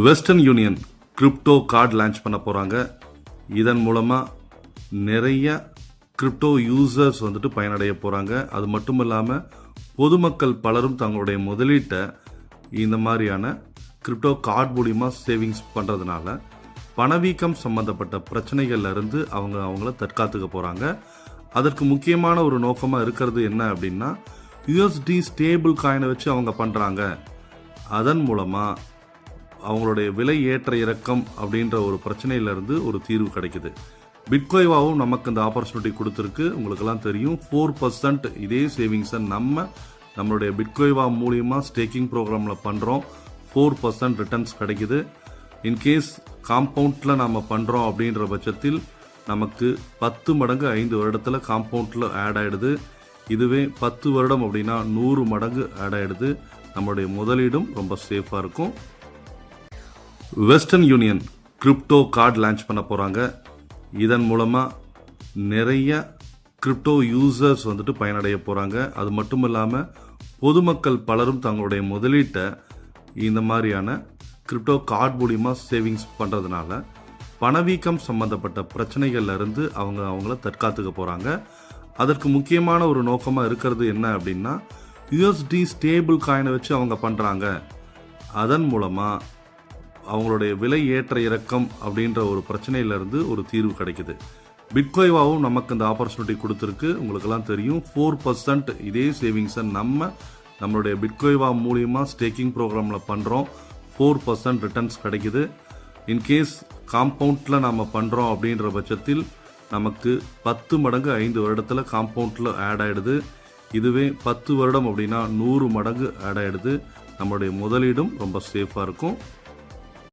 Western union crypto card launch பண்ண போகிறாங்க. இதன் மூலமாக நிறைய கிரிப்டோ யூசர்ஸ் பயனடைய போகிறாங்க. அது மட்டும் இல்லாமல் பொதுமக்கள் பலரும் தங்களுடைய முதலீட்டை இந்த மாதிரியான கிரிப்டோ கார்டு மூலிமா சேவிங்ஸ் பண்ணுறதுனால பணவீக்கம் சம்பந்தப்பட்ட பிரச்சனைகள்ல இருந்து அவங்கள தற்காத்துக்க போகிறாங்க. அதற்கு முக்கியமான ஒரு நோக்கமாக இருக்கிறது என்ன அப்படின்னா, யூஎஸ்டி ஸ்டேபிள் காயினை வச்சு அவங்க பண்ணுறாங்க. அதன் மூலமாக அவங்களுடைய விலை ஏற்ற இறக்கம் அப்படின்ற ஒரு பிரச்சனையிலிருந்து ஒரு தீர்வு கிடைக்குது. பிட்கோய்வாவும் நமக்கு இந்த ஆப்பர்ச்சுனிட்டி கொடுத்துருக்கு. உங்களுக்கெல்லாம் தெரியும், 4% இதே சேவிங்ஸை நம்மளுடைய பிட்கோய்வா மூலியமா ஸ்டேக்கிங் ப்ரோக்ராமில் பண்ணுறோம். 4% ரிட்டர்ன்ஸ் கிடைக்குது. இன்கேஸ் காம்பவுண்டில் நம்ம பண்ணுறோம் அப்படின்ற பட்சத்தில் நமக்கு 10 மடங்கு 5 வருடத்தில் காம்பவுண்டில் ஆட் ஆகிடுது. இதுவே 10 வருடம் அப்படின்னா 100 மடங்கு ஆட் ஆகிடுது. நம்மளுடைய முதலீடும் ரொம்ப சேஃபாக இருக்கும். Western union crypto card launch பண்ண போகிறாங்க. இதன் மூலமாக நிறைய கிரிப்டோ யூசர்ஸ் பயனடைய போகிறாங்க. அது மட்டும் இல்லாமல் பொதுமக்கள் பலரும் தங்களுடைய முதலீட்டை இந்த மாதிரியான கிரிப்டோ கார்டு மூலிமா சேவிங்ஸ் பண்ணுறதுனால பணவீக்கம் சம்பந்தப்பட்ட பிரச்சனைகள்ல இருந்து அவங்கள தற்காத்துக்க போகிறாங்க. அதற்கு முக்கியமான ஒரு நோக்கமாக இருக்கிறது என்ன அப்படின்னா, யூஎஸ்டி ஸ்டேபிள் காயினை வச்சு அவங்க பண்ணுறாங்க. அதன் மூலமாக அவங்களுடைய விலை ஏற்ற இறக்கம் அப்படின்ற ஒரு பிரச்சனையிலிருந்து ஒரு தீர்வு கிடைக்குது. பிட்கோய்வாவும் நமக்கு இந்த ஆப்பர்ச்சுனிட்டி கொடுத்துருக்கு. உங்களுக்கெல்லாம் தெரியும், 4% இதே சேவிங்ஸை நம்மளுடைய பிட்கோய்வா மூலியமா ஸ்டேக்கிங் ப்ரோக்ராமில் பண்ணுறோம். 4% ரிட்டர்ன்ஸ் கிடைக்குது. இன்கேஸ் காம்பவுண்டில் நம்ம பண்ணுறோம் அப்படின்ற பட்சத்தில் நமக்கு 10 மடங்கு 5 வருடத்தில் காம்பவுண்டில் ஆட் ஆகிடுது. இதுவே 10 வருடம் அப்படின்னா 100 மடங்கு ஆட் ஆகிடுது. நம்மளுடைய முதலீடும் ரொம்ப சேஃபாக இருக்கும்.